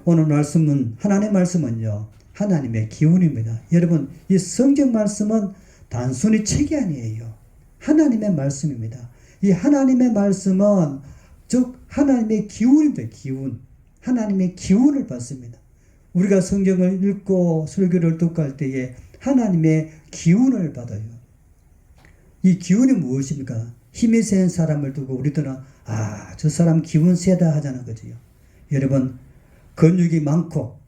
오늘 말씀은, 하나님의 말씀은요, 하나님의 기운입니다. 여러분, 이 성경 말씀은 단순히 책이 아니에요. 하나님의 말씀입니다. 이 하나님의 말씀은 즉 하나님의 기운입니다. 기운. 하나님의 기운을 받습니다. 우리가 성경을 읽고 설교를 듣고 할 때에 하나님의 기운을 받아요. 이 기운이 무엇입니까? 힘이 센 사람을 두고 우리들은 저 사람 기운 세다 하자는 거지요. 여러분, 근육이 많고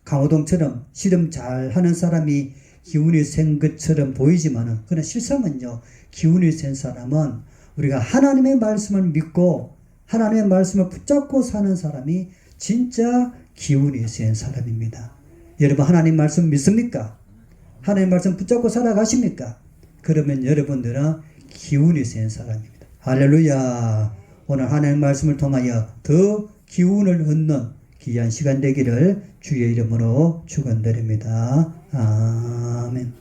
강호동처럼 씨름 잘하는 사람이 기운이 센 것처럼 보이지만은 그러나 실상은요, 기운이 센 사람은 우리가 하나님의 말씀을 믿고 하나님의 말씀을 붙잡고 사는 사람이 진짜 기운이 센 사람입니다. 여러분, 하나님 말씀 믿습니까? 하나님 말씀 붙잡고 살아가십니까? 그러면 여러분들은 기운이 센 사람입니다. 할렐루야. 오늘 하나님 말씀을 통하여 더 기운을 얻는 귀한 시간 되기를 주의 이름으로 축원드립니다. 아멘.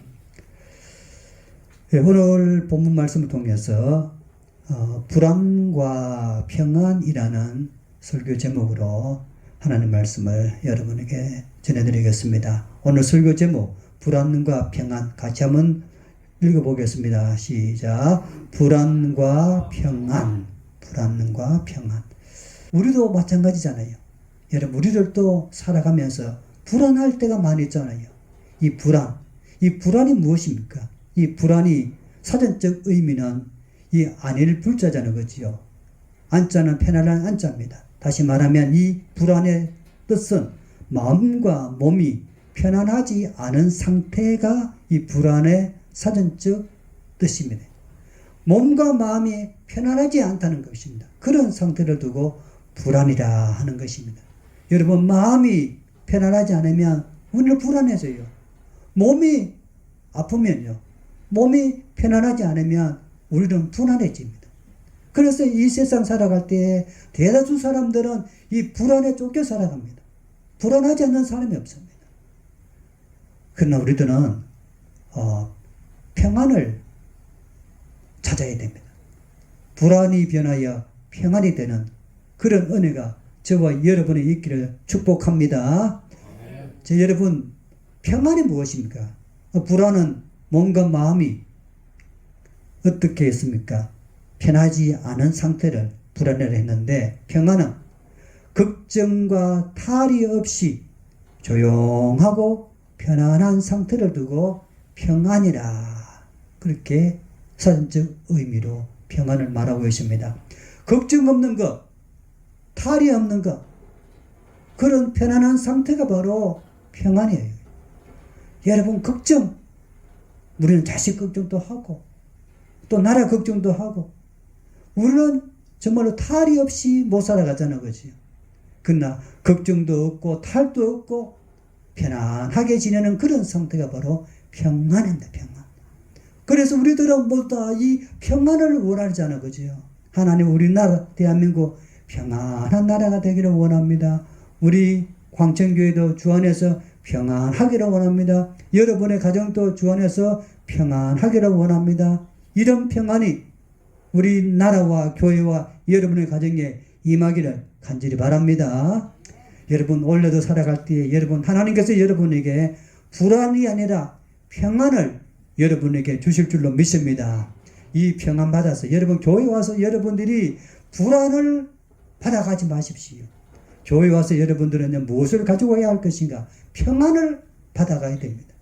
네, 오늘 본문 말씀을 통해서 불안과 평안이라는 설교 제목으로 하나님 말씀을 여러분에게 전해드리겠습니다. 오늘 설교 제목 불안과 평안 같이 한번 읽어보겠습니다. 시작. 불안과 평안. 불안과 평안. 우리도 마찬가지잖아요. 여러분, 우리들도 살아가면서 불안할 때가 많이 있잖아요. 이 불안이 무엇입니까? 이 불안이 사전적 의미는 이 안일 불자자는 거지요. 안자는 편안한 안자입니다. 다시 말하면 이 불안의 뜻은 마음과 몸이 편안하지 않은 상태가 이 불안의 사전적 뜻입니다. 몸과 마음이 편안하지 않다는 것입니다. 그런 상태를 두고 불안이라 하는 것입니다. 여러분, 마음이 편안하지 않으면 우리는 불안해져요. 몸이 아프면요, 몸이 편안하지 않으면 우리는 불안해집니다. 그래서 이 세상 살아갈 때 대다수 사람들은 이 불안에 쫓겨 살아갑니다. 불안하지 않는 사람이 없습니다. 그러나 우리들은 평안을 찾아야 됩니다. 불안이 변하여 평안이 되는 그런 은혜가 저와 여러분에 있기를 축복합니다. 여러분, 평안이 무엇입니까? 불안은 몸과 마음이 어떻게 했습니까? 편하지 않은 상태를 불안이라 했는데, 평안은 걱정과 탈이 없이 조용하고 편안한 상태를 두고 평안이라, 그렇게 사전적 의미로 평안을 말하고 있습니다. 걱정 없는 것, 탈이 없는 것, 그런 편안한 상태가 바로 평안이에요. 여러분, 걱정, 우리는 자식 걱정도 하고 또 나라 걱정도 하고 우리는 정말로 탈이 없이 못 살아가자는 거지요. 그러나 걱정도 없고 탈도 없고 편안하게 지내는 그런 상태가 바로 평안입니다. 평안. 그래서 우리들은 모두 다 이 평안을 원하잖아요. 그죠? 하나님, 우리나라 대한민국 평안한 나라가 되기를 원합니다. 우리 광천교회도 주 안에서 평안하기를 원합니다. 여러분의 가정도 주 안에서 평안하기를 원합니다. 이런 평안이 우리나라와 교회와 여러분의 가정에 임하기를 간절히 바랍니다. 여러분, 올해도 살아갈 때 여러분, 하나님께서 여러분에게 불안이 아니라 평안을 여러분에게 주실 줄로 믿습니다. 이 평안 받아서 여러분, 교회 와서 여러분들이 불안을 받아가지 마십시오. 교회 와서 여러분들은 무엇을 가지고 와야 할 것인가? 평안을 받아가야 됩니다.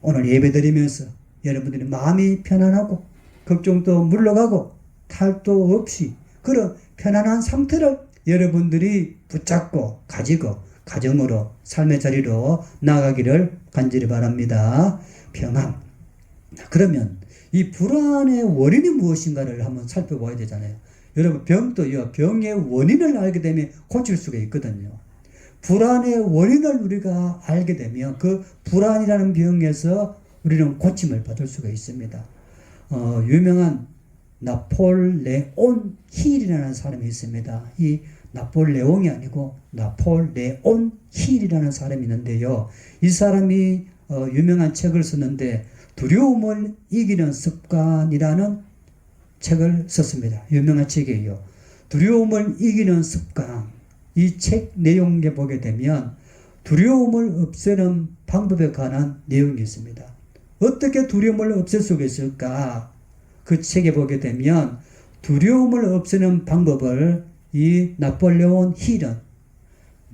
오늘 예배 드리면서 여러분들이 마음이 편안하고 걱정도 물러가고 탈도 없이 그런 편안한 상태를 여러분들이 붙잡고 가지고 가정으로 삶의 자리로 나아가기를 간절히 바랍니다. 평안. 그러면 이 불안의 원인이 무엇인가를 한번 살펴봐야 되잖아요. 여러분, 병도요, 병의 원인을 알게 되면 고칠 수가 있거든요. 불안의 원인을 우리가 알게 되면 그 불안이라는 병에서 우리는 고침을 받을 수가 있습니다. 유명한 나폴레온 힐이라는 사람이 있습니다. 이 나폴레옹이 아니고 나폴레온 힐이라는 사람이 있는데요. 이 사람이 유명한 책을 썼는데 두려움을 이기는 습관이라는 책을 썼습니다. 유명한 책이에요. 두려움을 이기는 습관. 이 책 내용에 보게 되면 두려움을 없애는 방법에 관한 내용이 있습니다. 어떻게 두려움을 없앨 수가 있을까? 그 책에 보게 되면 두려움을 없애는 방법을 이 나폴레온 힐은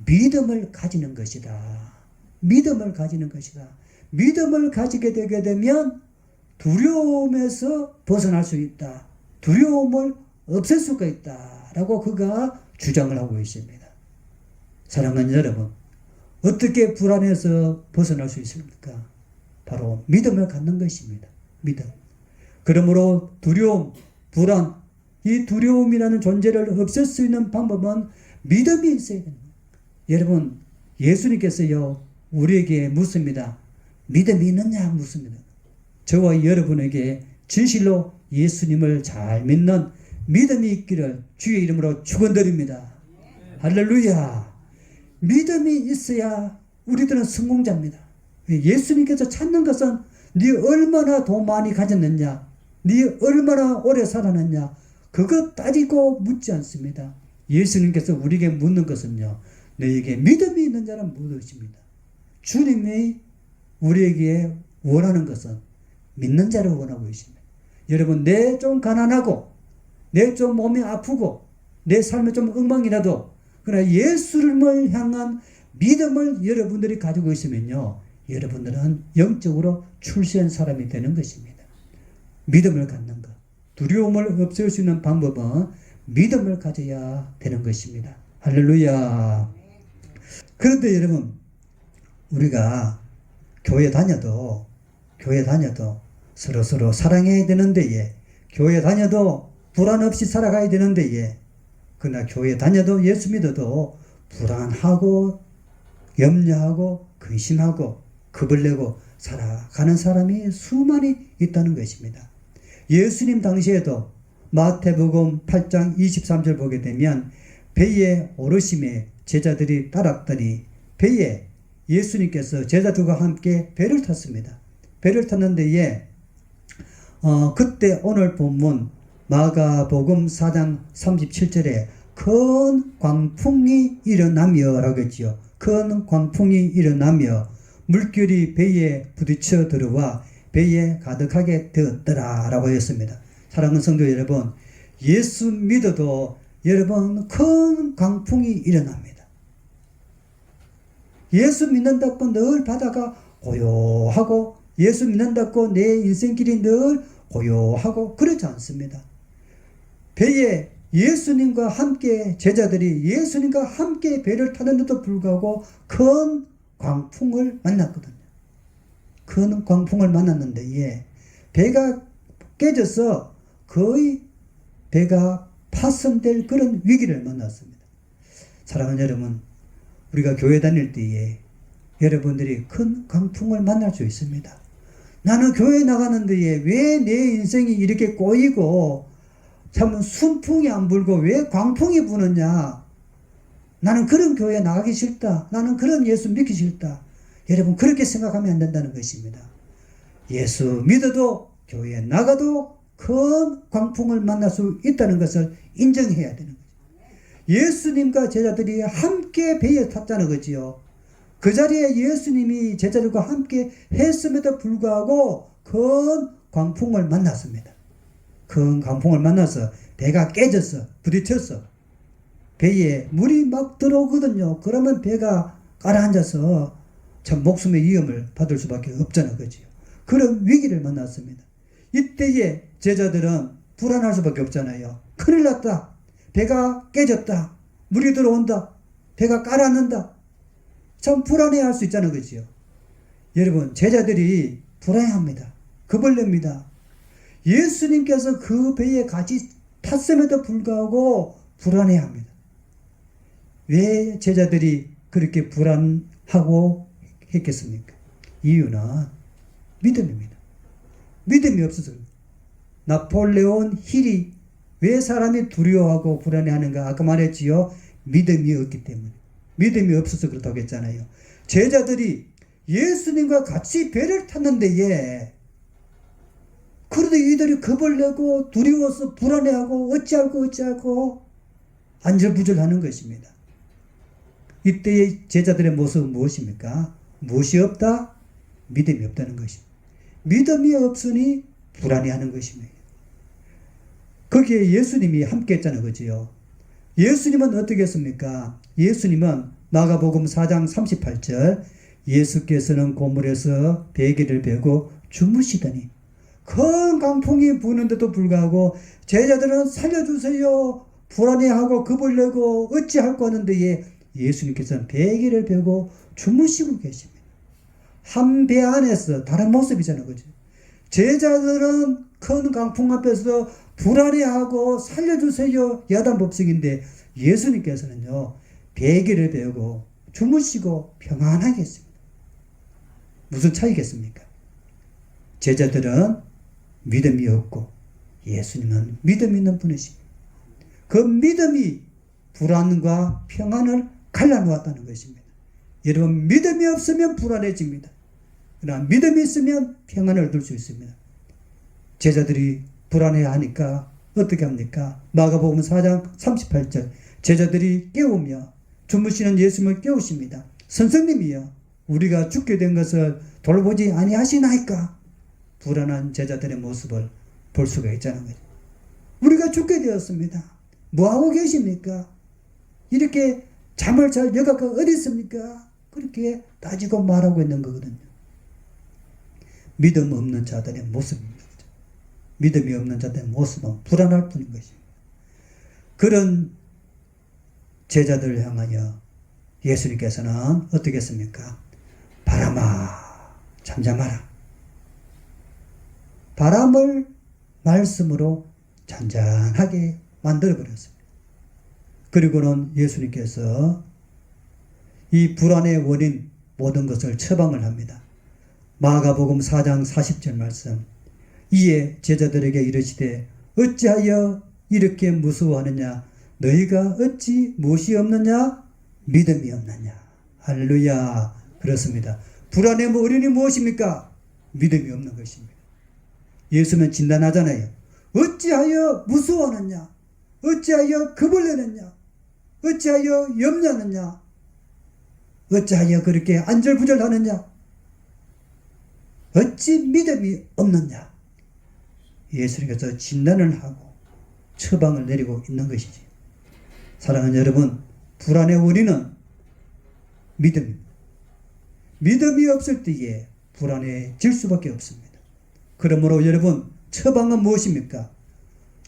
믿음을 가지는 것이다. 믿음을 가지는 것이다. 믿음을 가지게 되게 되면 두려움에서 벗어날 수 있다. 두려움을 없앨 수가 있다. 라고 그가 주장을 하고 있습니다. 사랑하는 여러분, 어떻게 불안에서 벗어날 수 있습니까? 바로 믿음을 갖는 것입니다. 믿음. 그러므로 두려움, 불안, 이 두려움이라는 존재를 없앨 수 있는 방법은 믿음이 있어야 됩니다. 여러분, 예수님께서요, 우리에게 묻습니다. 믿음이 있느냐 묻습니다. 저와 여러분에게 진실로 예수님을 잘 믿는 믿음이 있기를 주의 이름으로 축원드립니다. 할렐루야. 믿음이 있어야 우리들은 성공자입니다. 예수님께서 찾는 것은 네 얼마나 돈 많이 가졌느냐, 네 얼마나 오래 살았느냐, 그거 따지고 묻지 않습니다. 예수님께서 우리에게 묻는 것은요, 너에게 믿음이 있는 자는 무엇입니다. 주님이 우리에게 원하는 것은 믿는 자를 원하고 있습니다. 여러분, 내 좀 가난하고 내 좀 몸이 아프고 내 삶에 좀 엉망이라도 그러나 예수님을 향한 믿음을 여러분들이 가지고 있으면요, 여러분들은 영적으로 출세한 사람이 되는 것입니다. 믿음을 갖는 것. 두려움을 없앨 수 있는 방법은 믿음을 가져야 되는 것입니다. 할렐루야. 그런데 여러분, 우리가 교회 다녀도 서로 사랑해야 되는데, 교회 다녀도 불안 없이 살아가야 되는데, 그러나 교회 다녀도 예수 믿어도 불안하고 염려하고 근심하고 겁을 내고 살아가는 사람이 수많이 있다는 것입니다. 예수님 당시에도 마태복음 8장 23절 보게 되면 배에 오르심에 제자들이 따랐더니 배에 예수님께서 제자들과 함께 배를 탔습니다. 배를 탔는데 그때 오늘 본문 마가복음 4장 37절에 큰 광풍이 일어나며 라고 했지요. 큰 광풍이 일어나며 물결이 배에 부딪혀 들어와 배에 가득하게 되었더라 라고 했습니다. 사랑하는 성도 여러분, 예수 믿어도 여러분 큰 광풍이 일어납니다. 예수 믿는다고 늘 바다가 고요하고 예수 믿는다고 내 인생길이 늘 고요하고 그렇지 않습니다. 배에 예수님과 함께 제자들이 예수님과 함께 배를 타는데도 불구하고 큰 광풍을 만났거든요. 큰 광풍을 만났는데 배가 깨져서 거의 배가 파손될 그런 위기를 만났습니다. 사랑하는 여러분, 우리가 교회 다닐 때에 여러분들이 큰 광풍을 만날 수 있습니다. 나는 교회 나가는데 왜 내 인생이 이렇게 꼬이고 참 순풍이 안 불고 왜 광풍이 부느냐. 나는 그런 교회 나가기 싫다. 나는 그런 예수 믿기 싫다. 여러분, 그렇게 생각하면 안 된다는 것입니다. 예수 믿어도 교회에 나가도 큰 광풍을 만날 수 있다는 것을 인정해야 되는 거죠. 예수님과 제자들이 함께 배에 탔다는 거지요. 그 자리에 예수님이 제자들과 함께 했음에도 불구하고 큰 광풍을 만났습니다. 큰 광풍을 만나서 배가 깨져서 부딪혀서 배에 물이 막 들어오거든요. 그러면 배가 가라앉아서 참 목숨의 위험을 받을 수밖에 없잖아요. 그죠? 그런 위기를 만났습니다. 이때에 제자들은 불안할 수밖에 없잖아요. 큰일 났다. 배가 깨졌다. 물이 들어온다. 배가 가라앉는다. 참 불안해할 수 있잖아요. 그죠? 여러분, 제자들이 불안해합니다. 겁을 냅니다. 예수님께서 그 배에 같이 탔음에도 불구하고 불안해합니다. 왜 제자들이 그렇게 불안하고 했겠습니까? 이유는 믿음입니다. 믿음이 없어서. 나폴레온 힐이 왜 사람이 두려워하고 불안해하는가? 아까 말했지요. 믿음이 없기 때문에. 믿음이 없어서 그렇다고 했잖아요. 제자들이 예수님과 같이 배를 탔는데 그래도 이들이 겁을 내고 두려워서 불안해하고 어찌하고 안절부절하는 것입니다. 이때의 제자들의 모습은 무엇입니까? 무엇이 없다? 믿음이 없다는 것입니다. 믿음이 없으니 불안해하는 것입니다. 거기에 예수님이 함께 했잖아요. 그죠? 예수님은 어떻게 했습니까? 예수님은 마가복음 4장 38절 예수께서는 고물에서 베개를 베고 주무시더니 큰 강풍이 부는데도 불구하고 제자들은 살려주세요 불안해하고 겁을 내고 어찌할까 하는데 예수님께서는 베개를 베고 주무시고 계십니다. 한 배 안에서 다른 모습이잖아요. 그죠? 제자들은 큰 강풍 앞에서 불안해하고 살려주세요 야단법석인데 예수님께서는요 베개를 베고 주무시고 평안하게 했습니다. 무슨 차이겠습니까? 제자들은 믿음이 없고 예수님은 믿음 있는 분이십니다. 그 믿음이 불안과 평안을 갈라놓았다는 것입니다. 여러분 믿음이 없으면 불안해집니다. 그러나 믿음이 있으면 평안을 얻을 수 있습니다. 제자들이 불안해하니까 어떻게 합니까? 마가복음 4장 38절 제자들이 깨우며 주무시는 예수님을 깨우십니다. 선생님이여 우리가 죽게 된 것을 돌보지 아니하시나이까? 불안한 제자들의 모습을 볼 수가 있잖아요. 우리가 죽게 되었습니다. 뭐하고 계십니까? 이렇게 잠을 잘 여가가 어디 있습니까? 그렇게 따지고 말하고 있는 거거든요. 믿음 없는 자들의 모습입니다. 믿음이 없는 자들의 모습은 불안할 뿐인 것입니다. 그런 제자들을 향하여 예수님께서는 어떻게 했습니까? 바람아 잠잠하라. 바람을 말씀으로 잔잔하게 만들어버렸습니다. 그리고는 예수님께서 이 불안의 원인 모든 것을 처방을 합니다. 마가복음 4장 40절 말씀 이에 제자들에게 이르시되 어찌하여 이렇게 무서워하느냐 너희가 어찌 무엇이 없느냐 믿음이 없느냐. 할렐루야. 그렇습니다. 불안의 원인이 무엇입니까? 믿음이 없는 것입니다. 예수는 진단하잖아요. 어찌하여 무서워하느냐 어찌하여 겁을 내느냐 어찌하여 염려하느냐 어찌하여 그렇게 안절부절하느냐 어찌 믿음이 없느냐. 예수님께서 진단을 하고 처방을 내리고 있는 것이지. 사랑하는 여러분 불안의 원인은 믿음입니다. 믿음이 없을 때에 불안해질 수밖에 없습니다. 그러므로 여러분 처방은 무엇입니까?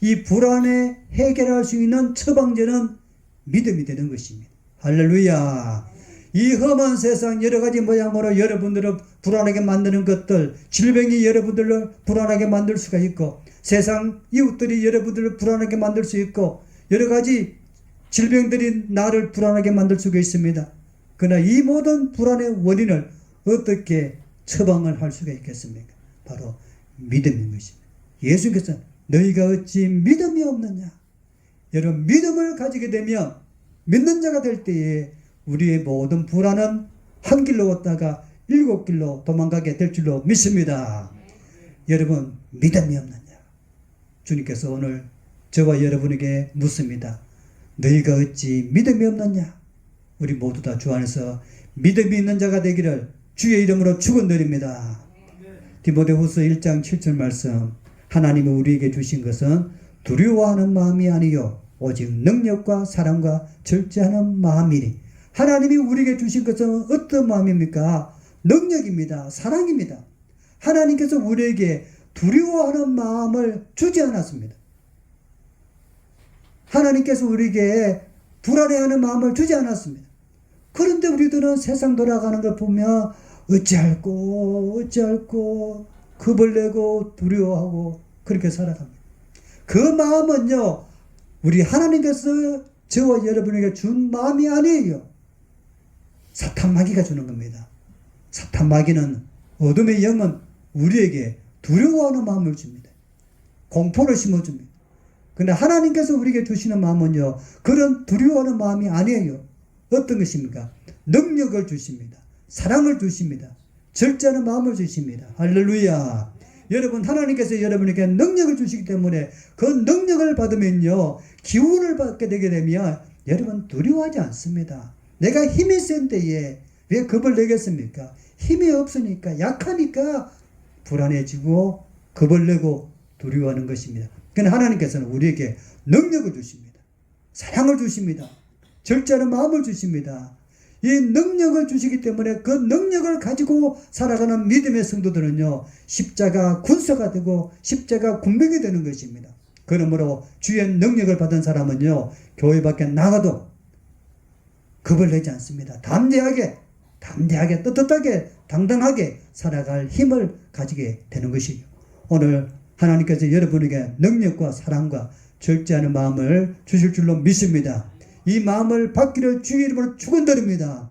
이 불안에 해결할 수 있는 처방제는 믿음이 되는 것입니다. 할렐루야. 이 험한 세상 여러 가지 모양으로 여러분들을 불안하게 만드는 것들, 질병이 여러분들을 불안하게 만들 수가 있고 세상 이웃들이 여러분들을 불안하게 만들 수 있고 여러 가지 질병들이 나를 불안하게 만들 수가 있습니다. 그러나 이 모든 불안의 원인을 어떻게 처방을 할 수가 있겠습니까? 바로 믿음인 것입니다. 예수께서 너희가 어찌 믿음이 없느냐. 여러분 믿음을 가지게 되면 믿는 자가 될 때에 우리의 모든 불안은 한 길로 왔다가 7길로 도망가게 될 줄로 믿습니다. 여러분 믿음이 없느냐. 주님께서 오늘 저와 여러분에게 묻습니다. 너희가 어찌 믿음이 없느냐. 우리 모두 다 주 안에서 믿음이 있는 자가 되기를 주의 이름으로 축원드립니다. 디모데후서 1장 7절 말씀 하나님이 우리에게 주신 것은 두려워하는 마음이 아니요 오직 능력과 사랑과 절제하는 마음이니. 하나님이 우리에게 주신 것은 어떤 마음입니까? 능력입니다. 사랑입니다. 하나님께서 우리에게 두려워하는 마음을 주지 않았습니다. 하나님께서 우리에게 불안해하는 마음을 주지 않았습니다. 그런데 우리들은 세상 돌아가는 걸 보면 어찌할꼬 겁을 내고 두려워하고 그렇게 살아갑니다. 그 마음은요 우리 하나님께서 저와 여러분에게 준 마음이 아니에요. 사탄 마귀가 주는 겁니다. 사탄 마귀는 어둠의 영은 우리에게 두려워하는 마음을 줍니다. 공포를 심어줍니다. 그런데 하나님께서 우리에게 주시는 마음은요 그런 두려워하는 마음이 아니에요. 어떤 것입니까? 능력을 주십니다. 사랑을 주십니다. 절제하는 마음을 주십니다. 할렐루야. 여러분 하나님께서 여러분에게 능력을 주시기 때문에 그 능력을 받으면요 기운을 받게 되게 되면 여러분 두려워하지 않습니다. 내가 힘이 센 때에 왜 겁을 내겠습니까? 힘이 없으니까, 약하니까 불안해지고 겁을 내고 두려워하는 것입니다. 그러나 하나님께서는 우리에게 능력을 주십니다. 사랑을 주십니다. 절제하는 마음을 주십니다. 이 능력을 주시기 때문에 그 능력을 가지고 살아가는 믿음의 성도들은요, 십자가 군사가 되고 십자가 군병이 되는 것입니다. 그러므로 주의 능력을 받은 사람은요, 교회 밖에 나가도 겁을 내지 않습니다. 담대하게 떳떳하게 당당하게 살아갈 힘을 가지게 되는 것이죠. 오늘 하나님께서 여러분에게 능력과 사랑과 절제하는 마음을 주실 줄로 믿습니다. 이 마음을 받기를 주의 이름으로 축원드립니다.